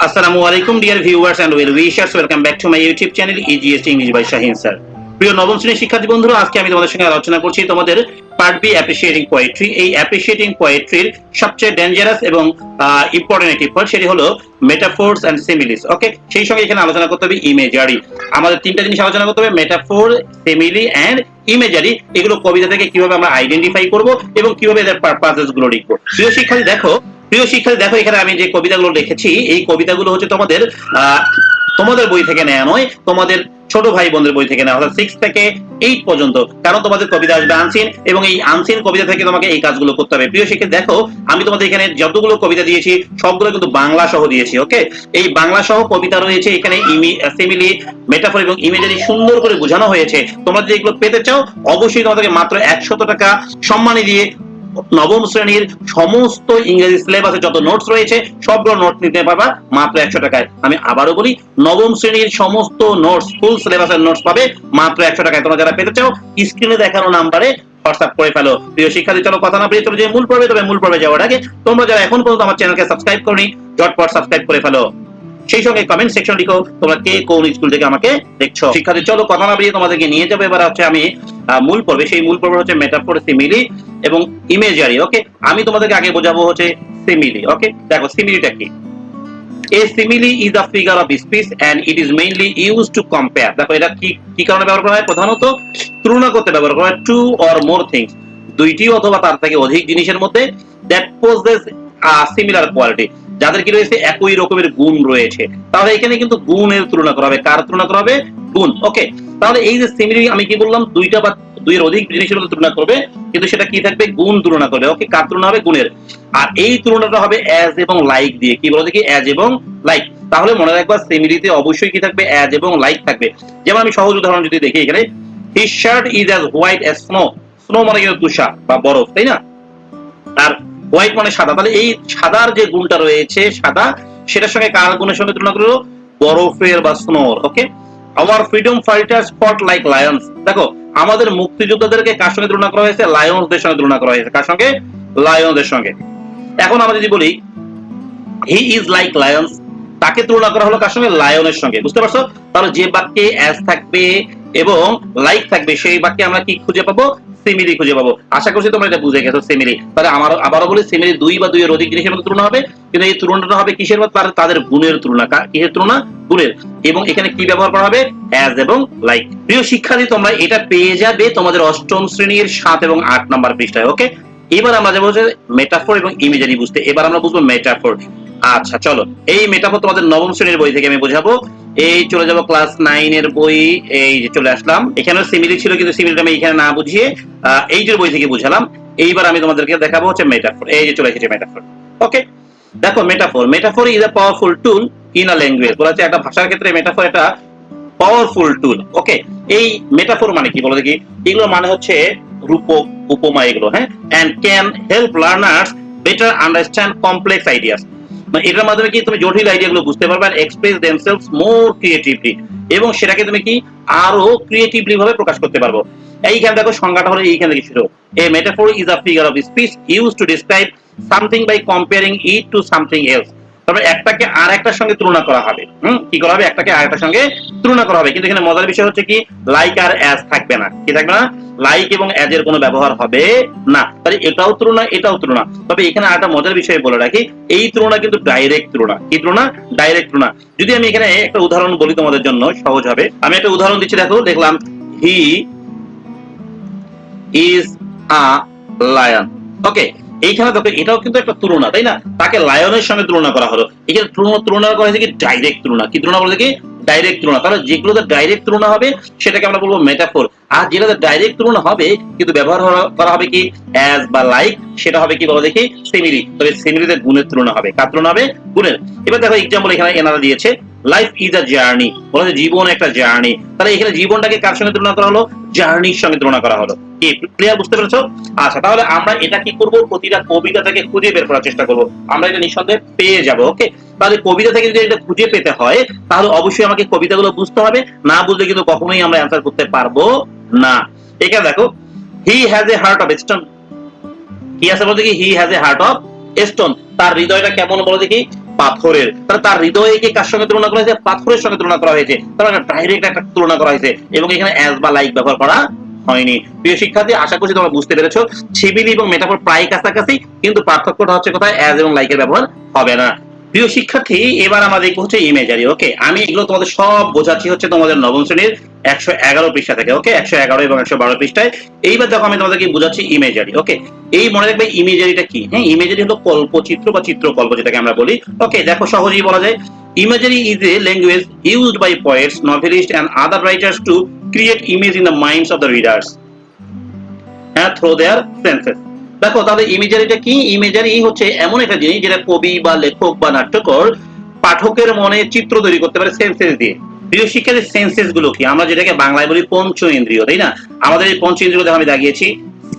Assalamu alaikum dear viewers and well wishers, welcome back to my YouTube channel EGS English by Shaheen sir. প্রিয় নবম শ্রেণীর শিক্ষার্থী বন্ধুরা, আজকে আমি তোমাদের সঙ্গে আলোচনা করছি তোমাদের পার্ট বি অ্যাপ্রিশিয়েটিং পোয়েট্রি। এই অ্যাপ্রিশিয়েটিং পোয়েট্রির সবচেয়ে ডেঞ্জারাস এবং ইম্পর্টেন্ট একটি পার্ট, সেটি হলো মেটাফোরস এন্ড সিমিলিস। ওকে, সেই সঙ্গে এখানে আলোচনা করতে হবে ইমেজারি। আমাদের তিনটা জিনিস আলোচনা করতে হবে, মেটাফোর, সিমিলি এন্ড ইমেজারি। এগুলো কবিতা থেকে কিভাবে আমরা আইডেন্টিফাই করব এবং কিভাবে এদের পারপাসেস গুলো লিখবো। প্রিয় শিক্ষার্থী দেখো, এখানে আমি যে কবিতাগুলো লিখেছি, এই কবিতাগুলো হচ্ছে তোমাদের বই থেকে নেওয়া নয়, তোমাদের ছোট ভাই বোনদের বই থেকে নেওয়া, অর্থাৎ 6 থেকে 8 পর্যন্ত। কারণ তোমাদের কবিতা আসবে আনসিন, এবং এই আনসিন কবিতা থেকে তোমাকে এই কাজগুলো করতে হবে। প্রিয় শিক্ষার্থী দেখো, আমি তোমাদের এখানে যতগুলো কবিতা দিয়েছি সবগুলো কিন্তু বাংলা সহ দিয়েছি। ওকে, এই বাংলা সহ কবিতা রয়েছে এখানে, সিমিলি, মেটাফর এবং ইমেজারি সুন্দর করে বোঝানো হয়েছে। তোমরা যদি এগুলো পেতে চাও, অবশ্যই তোমাদেরকে মাত্র 100 টাকা সম্মানী দিয়ে নবম শ্রেণীর সমস্ত ইংরেজি সিলেবাসে যত নোটস রয়েছে সবগুলো নোট নিতে পারবা মাত্র 100 টাকায়। আমি আবারও বলি, নবম শ্রেণীর সমস্ত নোটস, ফুল সিলেবাসের নোটস পাবে মাত্র 100 টাকায়। তোমরা যারা পেতে চাও স্ক্রিনে দেখানো নাম্বারে হোয়াটসঅ্যাপ করে ফেলো। প্রিয় শিক্ষার্থী, চলো কথা না বলে চলো যে মূল পর্বে। তবে মূল পর্বে যাওয়ার আগে তোমরা যারা এখন পর্যন্ত আমার চ্যানেলকে সাবস্ক্রাইব করনি, ঝটপট সাবস্ক্রাইব করে ফেলো। সেই সঙ্গে কমেন্ট সেকশন লিখো তোমরা কে কোন স্কুল থেকে আমাকে দেখছো। শিক্ষার্থী চলো কথা না বলে তোমাদেরকে নিয়ে যাবে এবার হচ্ছে আমি মূল পর্বে। সেই মূল পর্ব হচ্ছে মেটাফর, সিমিলি এবং ইমেজারি। ওকে, আমি তোমাদেরকে আগে বোঝাবো হচ্ছে সিমিলি। ওকে, দেখো সিমিলিটা কি। A simile is a figure of speech and it is mainly used to compare. দেখো এটা কি কারণে ব্যবহার করা হয়? প্রধানত তুলনা করতে ব্যবহার করা হয়। two or more things, দুইটি অথবা তার থেকে অধিক জিনিসের মধ্যে, that possess a similar quality, যাদের কি রয়েছে একই রকমের গুণ রয়েছে। তাহলে এখানে কিন্তু গুণের তুলনা করা হবে। কার তুলনা করা হবে? গুণ। ওকে, তাহলে এই যে সিমিলি, আমি কি বললাম, দুইটা বা দুইয়ের অধিক জিনিসের মধ্যে তুলনা করবে, কিন্তু সেটা কি থাকবে? গুণ তুলনা করবে। ওকে, কার তুলনা হবে? গুণের। আর এই তুলনাটা হবে অ্যাজ এবং লাইক দিয়ে। কি বলো দেখি? অ্যাজ এবং লাইক। তাহলে মনে রাখবা সিমিলিতে অবশ্যই কি থাকবে? অ্যাজ এবং লাইক থাকবে। যেমন আমি সহজ উদাহরণ যদি দেখি এখানে, his shirt is as white as snow. Snow মানে কিন্তু তুষার বা বরফ, তাই না? আর হোয়াইট মানে সাদা। তাহলে এই সাদার যে গুণটা রয়েছে, সাদা, সেটার সঙ্গে কার গুণের সঙ্গে তুলনা করলো? বরফের বা স্নোর। ওকে, আওয়ার ফ্রিডম ফাইটার্স ফট লাইক লায়ন্স। দেখো, আমাদের মুক্তিযোদ্ধাদেরকে কার সঙ্গে তুলনা করা হয়েছে? লায়ন্সদের সঙ্গে তুলনা করা হয়েছে। কার সঙ্গে? লায়ন্সদের সঙ্গে। এখন আমরা যদি বলি হি ইজ লাইক লায়ন্স, তাকে তুলনা করা হলো কার সঙ্গে? লায়নের সঙ্গে। বুঝতে পারছো? তাহলে যে বাক্যে অ্যাজ থাকবে এবং লাইক থাকবে, সেই বাক্যে আমরা কি খুঁজে পাবো? সিমিলি খুঁজে পাবো। আশা করছি তোমরা এটা বুঝে গেছো সিমিলি। তাহলে আবারও বলি, সিমিলি দুই বা দুইয়ের অধিক জিনিসের মধ্যে তুলনা হবে, কিন্তু এই তুলনাটা হবে কিসের মধ্যে? তাদের গুণের তুলনা। কিসের তুলনা? গুণের। এবং এখানে কি ব্যবহার করা হবে? অ্যাজ এবং লাইক। প্রিয় শিক্ষার্থী, তোমরা এটা পেয়ে যাবে তোমাদের অষ্টম শ্রেণীর 7 এবং 8 নম্বর পৃষ্ঠায়। ওকে, এবার আমরা যাবো হচ্ছে মেটাফর এবং ইমেজারি বুঝতে। এবার আমরা বুঝবো মেটাফর। আচ্ছা চলো, এই মেটাফর তোমাদের নবম শ্রেণীর বই থেকে আমি বোঝাবো। এই চলে যাব ক্লাস 9 এর বই, এই যে চলে আসলাম। এখানে সিমিলি ছিল, কিন্তু সিমিলিটা আমি এখানে না বুঝিয়ে এই যে বই থেকে বুঝালাম। এইবার আমি তোমাদেরকে দেখাবো হচ্ছে মেটাফর। এই যে চলে এসেছে মেটাফর। ওকে, দেখো metaphor is a powerful tool in a language. বলা হচ্ছে একটা ভাষার ক্ষেত্রে মেটাফর একটা পাওয়ারফুল টুল। ওকে, এই মেটাফর মানে কি বলো দেখি? এগুলো মানে হচ্ছে রূপক, উপমা এগুলো। হ্যাঁ, and can help learners better understand complex ideas. মানে এটার মাধ্যমে কি তুমি জটিল আইডিয়াগুলো বুঝতে পারবে, আর এক্সপ্রেস দেমসেলভস মোর ক্রিয়েটিভলি, এবং সেটাকে তুমি কি আরো ক্রিয়েটিভলি ভাবে প্রকাশ করতে পারবো। এইখানে দেখো সংজ্ঞাটা হলো এইখানে থেকে শুরু। A metaphor is a figure of speech used to describe something by comparing it to something else. তবে একটাকে আর একটার সঙ্গে তুলনা করা হবে। কি করা হবে? একটাকে আর একটার সঙ্গে তুলনা করা হবে। কিন্তু এখানে মজার বিষয় হচ্ছে কি, লাইক আর অ্যাজ থাকবে না। কি থাকবে না? লাইক এবং অ্যাজ এর কোনো ব্যবহার হবে না। তাহলে এটাও তুলনা, এটাও তুলনা। তবে এখানে আরেকটা মজার বিষয় বলে রাখি, এই তুলনা কিন্তু ডাইরেক্ট তুলনা। কি তুলনা? ডাইরেক্ট তুলনা। যদি আমি এখানে একটা উদাহরণ বলি তোমাদের জন্য সহজ হবে, আমি একটা উদাহরণ দিচ্ছি। দেখো, দেখলাম হি ইজ আ লায়ন। ওকে, এইখানে দেখো এটাও কিন্তু একটা তুলনা, তাই না? তাকে লায়নের সঙ্গে তুলনা করা হলো। এখানে তুলনা করা হয়েছে কি? ডাইরেক্ট তুলনা। কি তুলনা বলতে কি? ডাইরেক্ট তুলনা। তাহলে যেগুলোতে ডাইরেক্ট তুলনা হবে সেটাকে আমরা বলবো মেটাফর। আর যেটাতে ডাইরেক্ট তুলনা হবে কিন্তু ব্যবহার করা হবে কি? অ্যাজ বা লাইক, সেটা হবে কি বলো দেখি? সিমিলি। তবে সিমিলিতে গুণের তুলনা হবে। কার তুলনা হবে? গুণের। এবার দেখো এক্সাম্পল এখানে এনারা দিয়েছে, লাইফ ইজ আ জার্নি। বলা হচ্ছে জীবন একটা জার্নি। তাহলে এখানে জীবনটাকে কার সঙ্গে তুলনা করা হলো? জার্নির সঙ্গে তুলনা করা হলো। কি ক্লিয়ার? বুঝতে পেরেছো? আচ্ছা, তাহলে আমরা এটা কি করব? প্রতিটা কবিতা থেকে খুঁজে বের করার চেষ্টা করব। আমরা এটা নিঃসন্দেহে পেয়ে যাব। ওকে, তাহলে কবিতা থেকে যদি এটা খুঁজে পেতে হয়, তাহলে অবশ্যই আমাকে কবিতাগুলো বুঝতে হবে। না বুঝলে কিন্তু কখনোই আমরা অ্যান্সার করতে পারবো না। এখানে দেখো, he has a heart of stone. কি আছে বলতে কি? He has a heart of stone. তার হৃদয়টা কেমন বলো দেখি? পাথরের, তাহলে তার হৃদয়কে কার সঙ্গে তুলনা করা হয়েছে? পাথরের সঙ্গে তুলনা করা হয়েছে। তাহলে ডাইরেক্ট একটা তুলনা করা হয়েছে এবং এখানে অ্যাজ বা লাইক ব্যবহার করা হয়নি। প্রিয় শিক্ষার্থী, আশা করছি তোমরা বুঝতে পেরেছো সিমিলি এবং মেটাফর প্রায় কাছাকাছি, কিন্তু পার্থক্যটা হচ্ছে কোথায়? অ্যাজ এবং লাইকের ব্যবহার হবে না। প্রিয় শিক্ষার্থী, এবার আমরা দেখবো হচ্ছে ইমেজারি। ওকে, আমি এগুলো তোমাদের সব বোঝাচ্ছি হচ্ছে তোমাদের নবম শ্রেণীর 111 পৃষ্ঠা থেকে। ওকে, 111 এবং 112 পৃষ্ঠায়। এইবার দেখো আমি তোমাদেরকে বোঝাচ্ছি ইমেজারি। ওকে, এই মনে রাখবে ইমেজারিটা কি। হ্যাঁ, ইমেজারি হলো কল্পচিত্র বা চিত্রকল্প, যেটাকে আমরা বলি। ওকে, দেখো সহজেই বলা যায় imagery is a language used by poets, novelists and other writers to create image in the minds of the readers through their senses. দেখো তাহলে ইমেজারিটা কি? ইমেজারি হচ্ছে এমন একটা জিনিস যেটা কবি বা লেখক বা নাট্যকার পাঠকের মনে চিত্র তৈরি করতে পারে সেন্সেস দিয়ে। প্রিয় শিক্ষার্থী, সেন্সেস গুলো কি? আমরা যেটাকে বাংলায় বলি পঞ্চ ইন্দ্রিয়, তাই না? আমাদের এই পঞ্চ ইন্দ্রিয় দেখো আমি দাগিয়েছি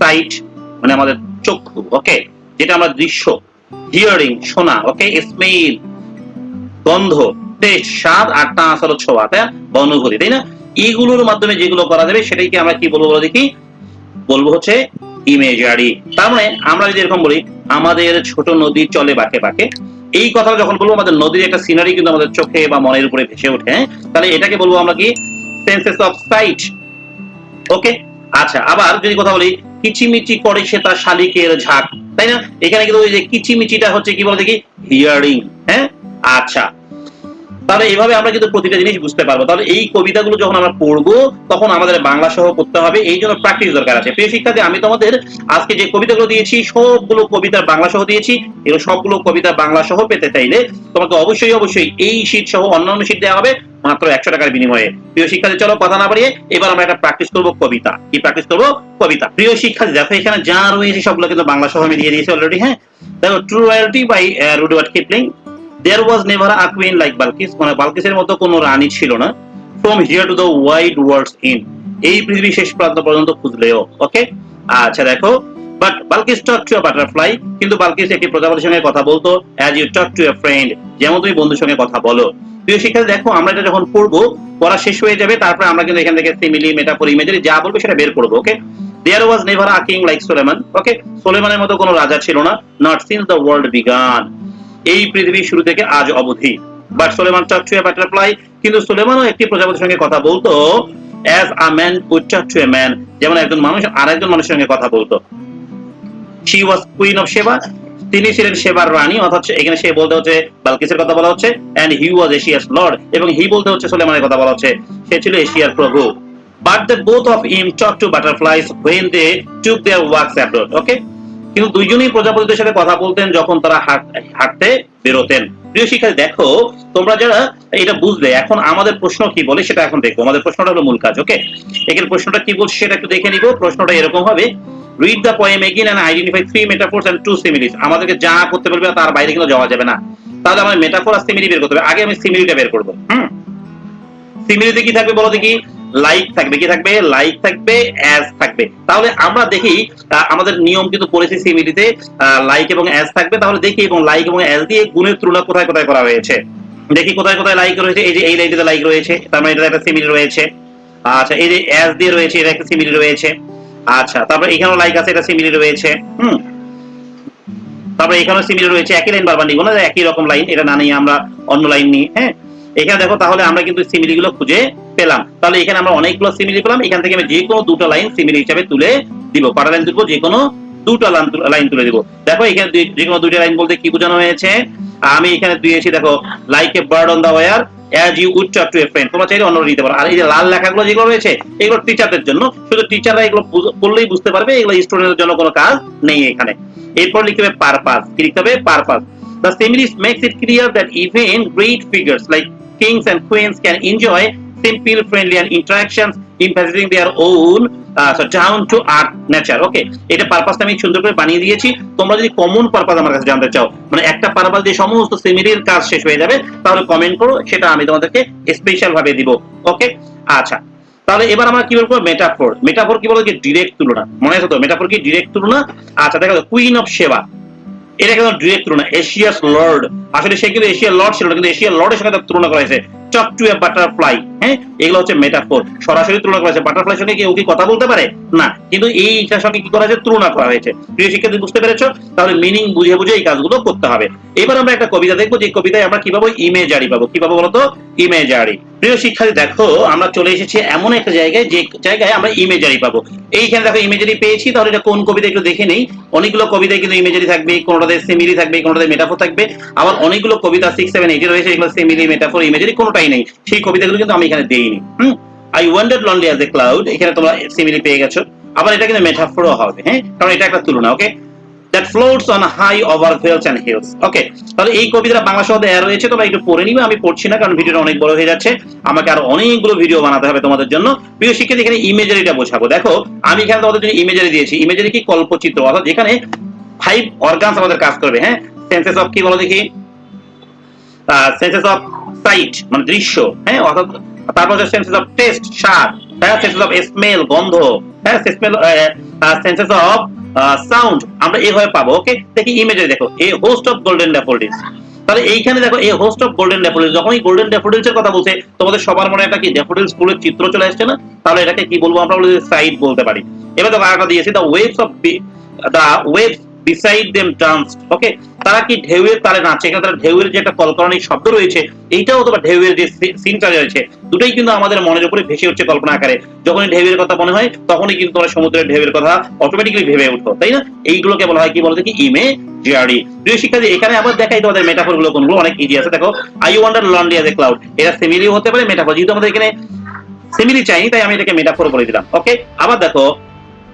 সাইট মানে আমাদের চক্ষু, ওকে, যেটা আমরা দৃশ্য, হিয়ারিং শোনা, ওকে, স্মেল গন্ধ, টেস্ট স্বাদ, আর টাচ হলো ছোঁয়া, তাই অনুভূতি, তাই না? এইগুলোর মাধ্যমে যেগুলো করা যাবে সেটাকে আমরা কি বলবো বলো দেখি? বলবো হচ্ছে ইমেজারি। তার মানে আমরা যদি এরকম বলি আমাদের ছোট নদী চলে বাঁকে বাঁকে, এই কথাটা যখন বলবো আমাদের নদীর একটা সিনারি কিন্তু আমাদের চোখে বা মনের উপরে ভেসে ওঠে। তাহলে এটাকে বলবো আমরা কি? Senses of sight. ওকে, আচ্ছা, আবার যদি কথা বলি কিচিমিচি করে সে তার শালিকের ঝাঁক, তাই না? এখানে কিন্তু ওই যে কিচিমিচিটা হচ্ছে কি বলো দেখি? হিয়ারিং। হ্যাঁ, আচ্ছা, তাহলে এইভাবে আমরা কিন্তু প্রতিটা জিনিস বুঝতে পারবো। তাহলে এই কবিতাগুলো যখন আমরা পড়বো তখন আমাদের বাংলা সহ পড়তে হবে, এই জন্য প্র্যাকটিস দরকার আছে। প্রিয় শিক্ষার্থী, আমি তোমাদের আজকে যে কবিতাগুলো দিয়েছি সবগুলো কবিতার বাংলা সহ দিয়েছি। এগুলো সবগুলো কবিতা বাংলা সহ পেতে চাইলে তোমাকে অবশ্যই অবশ্যই এই শীট সহ অন্যান্য শীট দেওয়া হবে মাত্র 100 টাকার বিনিময়ে। প্রিয় শিক্ষার্থী, চলো কথা না বাড়িয়ে এবার আমরা একটা প্র্যাকটিস করবো কবিতা। কি প্র্যাকটিস করবো? কবিতা। প্রিয় শিক্ষার্থী, দেখো এখানে যা রয়েছে সবগুলো কিন্তু বাংলা সহ আমি দিয়ে দিয়েছি অলরেডি। হ্যাঁ, দেখো true royalty by Rudyard Kipling. There was never a queen like Balkis, মানে বালকিসের মতো কোনো রানী ছিল না। From here to the wide world's end, এই পৃথিবীর শেষ প্রান্ত পর্যন্ত খুঁজলেও। ওকে, আচ্ছা দেখো, but বালকিস talked to a butterfly, কিন্তু বালকিস একটি প্রজাপতির সঙ্গে কথা বলতো as you talk to a friend, যেমন তুমি বন্ধুর সঙ্গে কথা বলো। প্রিয় শিক্ষার্থী, দেখো আমরা এটা যখন পড়বো পড়া শেষ হয়ে যাবে, তারপরে আমরা কিন্তু এখান থেকে সিমিলি, মেটাফর, ইমেজারি যা বলবো সেটা বের করবো। ওকে, There was never a king like Solomon, ওকে, সোলেমানের মতো কোনো রাজা ছিল না, not since the world began, এই পৃথিবীর শুরু থেকে আজ অবধি। But Suleman talked to a butterfly, কিন্তু সুলেমানও একটি প্রজাপতির সঙ্গে কথা বলতো as a man would talk to a man, যেমন একজন মানুষ আরেকজন মানুষের সঙ্গে কথা বলতো। She was queen of Sheba, তিনি ছিলেন সেবার রানী, অর্থাৎ এখানে সে বলতে হচ্ছে বালকিসের কথা বলা হচ্ছে, and he was Asia's lord, এবং হি বলতে হচ্ছে সুলেমানের কথা বলা হচ্ছে, সে ছিল এশিয়ার প্রভু। But the both of him talked to butterflies when they took their walks abroad, okay, কিন্তু দুইজনই প্রজাপতিদের সাথে কথা বলতেন যখন তারা হাঁটতে বেরোতেন। প্রিয় শিক্ষার্থী, দেখো তোমরা যারা এটা বুঝলে, এখন আমাদের প্রশ্ন কি বলে সেটা এখন দেখবো। আমাদের প্রশ্নটা হলো মূল কাজ। ওকে, এখানে প্রশ্নটা কি বলছে সেটা একটু দেখে নিব। প্রশ্নটা এরকম হবে, read the poem again and identify 3 metaphors and 2 similes. আমাদেরকে যা করতে বলবে তার বাইরে কিন্তু যাওয়া যাবে না। তাহলে আমাদের মেটাফোর আর সিমিলি বের করতে হবে। আগে আমি সিমিলিটা বের করব। সিমিলিতে কি থাকবে বলো দেখি? লাইক থাকবে। কি থাকবে? লাইক থাকবে, অ্যাজ থাকবে। তাহলে আমরা দেখি আমাদের নিয়ম কিন্তু পড়েছি সিমিলিতে লাইক এবং অ্যাজ থাকবে। তাহলে দেখি এবং লাইক এবং অ্যাজ দিয়ে গুণের তুলনা কোথায় কোথায় করা হয়েছে। দেখি কোথায় কোথায় লাইক রয়েছে। এই যে এই লাইনটাতে লাইক রয়েছে, তার মানে এটা একটা সিমিলি রয়েছে। আচ্ছা, এই যে অ্যাজ দিয়ে রয়েছে, এটা একটা সিমিলি রয়েছে। আচ্ছা, তারপর এখানেও লাইক আছে, এটা সিমিলি রয়েছে। তারপর এখানেও সিমিলি রয়েছে। একই লাইন বারবার নিব না, একই রকম লাইন, এটা না নিয়ে আমরা অন্য লাইন নিই। হ্যাঁ, এখানে দেখো তাহলে আমরা কিন্তু সিমিলি গুলো খুঁজে পেলাম। তাহলে এখানে আমরা অনেকগুলো সিমিলি পেলাম। এখান থেকে আমি যে কোনো দুটো লাইন সিমিলি হিসাবে তুলে দিব। কটা লাইন তুলবো? যে কোনো দুটো লাইন তুলে দিব। দেখো এখানে যে কোনো দুইটা লাইন বলতে কি বোঝানো হয়েছে? আমি এখানে দিয়েছি দেখো, like a bird on the wire as you would talk to a friend। তোমরা চাইলে অন্য দিতে পারো। আর এই যে লাল লেখাগুলো যেগুলো রয়েছে এগুলো টিচারদের জন্য, শুধু টিচাররা এগুলো বললেই বুঝতে পারবে, এগুলো স্টুডেন্টের জন্য কোনো কাজ নেই এখানে। এরপর লিখতে হবে পারপাস। কি লিখতে হবে? Purpose. The simile makes it clear that even great figures like kings and queens can enjoy simple, friendly and interactions, emphasizing their own down to earth nature. ওকে, এটা পারপাসটা আমি সুন্দর করে বানিয়ে দিয়েছি। তোমরা যদি কমন পারপাস আমার কাছে জানতে চাও, মানে একটা পারপাস দিয়ে সমস্ত সিমিলির কাজ শেষ হয়ে যাবে, তাহলে কমেন্ট করো, সেটা আমি তোমাদেরকে স্পেশাল ভাবে দিব। ওকে, আচ্ছা, তাহলে এবার আমরা কি বলবো? মেটাফোর। মেটাফোর কি বলবো? কি ডিরেক্ট তুলনা। মনে আছে তো? মেটাফোর কি ডিরেক্ট তুলনা। আচ্ছা, দেখো কুইন অফ সেবা, এটা কিন্তু ডিরেক্ট তুলনা, এশিয়াস লর্ড, আসলে সে কিন্তু এশিয়ার লর্ড ছিল না, কিন্তু এশিয়ার লর্ডের সঙ্গে তার তুলনা করা হয়েছে। টক টু এ বাটারফ্লাই, হ্যাঁ, এগুলো হচ্ছে মেটাফোর, সরাসরি তুলনা করা হয়েছে। বাটারফ্লাই সঙ্গে কি ও কি কথা বলতে পারে? না, কিন্তু এইটার সঙ্গে কি করা হয়েছে? তুলনা করা হয়েছে। প্রিয় শিক্ষার্থী, বুঝতে পেরেছো? তাহলে মিনিং বুঝে বুঝে এই কাজগুলো করতে হবে। এবার আমরা একটা কবিতা দেখবো, যে কবিতায় আমরা কি পাবো? ইমেজারি পাবো। কি পাবো বলতো? ইমেজারি। প্রিয় শিক্ষার্থী দেখো, আমরা চলে এসেছি এমন একটা জায়গায়, যে জায়গায় আমরা ইমেজারি পাবো। এইখানে দেখো ইমেজারি পেয়েছি, তাহলে এটা কোন কবিতা একটু দেখে নেই। অনেকগুলো কবিতায় কিন্তু ইমেজারি থাকবে, কোনোটাতে সিমিলি থাকবে, কোনোটাতে মেটাফোর থাকবে। আবার অনেকগুলো কবিতা 6, 7, 8 রয়েছে, এগুলো সিমিলি, মেটাফোর, ইমেজারি কোনোটাই নেই। সেই কবিতাগুলো কিন্তু আমি এখানে দেইনি। I wandered lonely as a cloud, এখানে তোমরা সিমিলি পেয়ে গেছো। আবার এটা কিন্তু মেটাফোরও হবে, হ্যাঁ, কারণ এটা একটা তুলনা। ওকে, that floats on high over vales and hills. ওকে, তাহলে এই কবিতাটা বাংলা শব্দে দেয়া রয়েছে, তোমরা একটু পড়ে নিবে, আমি পড়ছি না কারণ ভিডিওটা অনেক বড় হয়ে যাচ্ছে, আমাকে আরো অনেকগুলো ভিডিও বানাতে হবে তোমাদের জন্য। প্রিয় শিক্ষার্থী, এখানে ইমেজারিটা বোঝাবো। দেখো, আমি এখানে তোমাদের জন্য ইমেজারি দিয়েছি। ইমেজারি কি? কল্পচিত্র, অর্থাৎ যেখানে 5 অর্গানস আমাদের কাজ করবে। হ্যাঁ, সেন্সেস অফ কি বলো দেখি? সেন্সেস অফ সাইট মানে দৃশ্য, হ্যাঁ, অর্থাৎ তারপর হচ্ছে সেন্সেস অফ টেস্ট স্বাদ, হ্যাঁ, সেন্সেস অফ স্মেল গন্ধ, হ্যাঁ, সেন্সেস অফ সাউন্ড আমরা এইভাবে পাবো। ওকে, দেখি ইমেজে দেখো, এ হোস্ট অফ গোল্ডেন ড্যাফোডিলস। তাহলে এইখানে দেখো, এ হোস্ট অফ গোল্ডেন ড্যাফোডিলস, যখন এই গোল্ডেন ড্যাফোডিলস এর কথা বলছে, তোমাদের সবার মনে একটা কি ড্যাফোডিলস ফুলের চিত্র চলে আসছে না? তাহলে এটাকে কি বলবো আমরা? সাইট বলতে পারি। এবার দেখো আরেকটা দিয়েছি, the waves beside them danced. Okay, তারা কি ঢেউয়ের তালে নাচে। এখানে তারা ঢেউয়ের যে একটা কলকারণিক শব্দ রয়েছে, এইটাও অথবা ঢেউয়ের যে সিনটা রয়েছে, দুটোই কিন্তু আমাদের মনের উপরে ভেসে উঠছে কল্পনা আকারে। যখনই ঢেউয়ের কথা মনে হয়, তখনই কিন্তু তোমরা সমুদ্রের ঢেউয়ের কথা অটোমেটিক্যালি ভেবে উঠো, তাই না? এইগুলোকে বলা হয় কি বলতে কি? ইমেজারি। প্রিয় শিক্ষার্থী, এখানে আবার দেখাই তোমাদের মেটাফোর গুলো কোনগুলো, অনেক ইজি আছে। দেখো, I wonder lonely as a cloud, এটা সিমিলি হতে পারে, মেটাফোর। যেহেতু আমাদের এখানে সিমিলি চাইনি, তাই আমি এটাকে মেটাফোর বলে দিলাম। ওকে, আবার দেখো,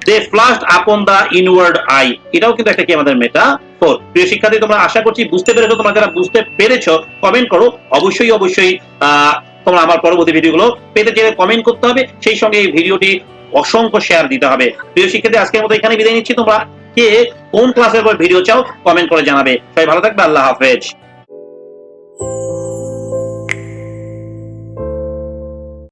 দে ফ্লাশড আপন দা ইনওয়ার্ড আই, এটাও কিন্তু একটা কি আমাদের মেটাফোর। প্রিয় শিক্ষার্থী, তোমরা আশা করছি বুঝতে পেরেছো। তোমরা যারা বুঝতে পেরেছো কমেন্ট করো। অবশ্যই অবশ্যই তোমরা আমার পরবর্তী ভিডিওগুলো পেতে চাইলে কমেন্ট করতে হবে, সেই সঙ্গে এই ভিডিওটি অসংখ্য শেয়ার দিতে হবে। প্রিয় শিক্ষার্থী, আজকের মতো এখানে বিদায় নিচ্ছি। তোমরা কে কোন ক্লাসের পর ভিডিও চাও কমেন্ট করে জানাবে। সবাই ভালো থাকবে। আল্লাহ হাফেজ।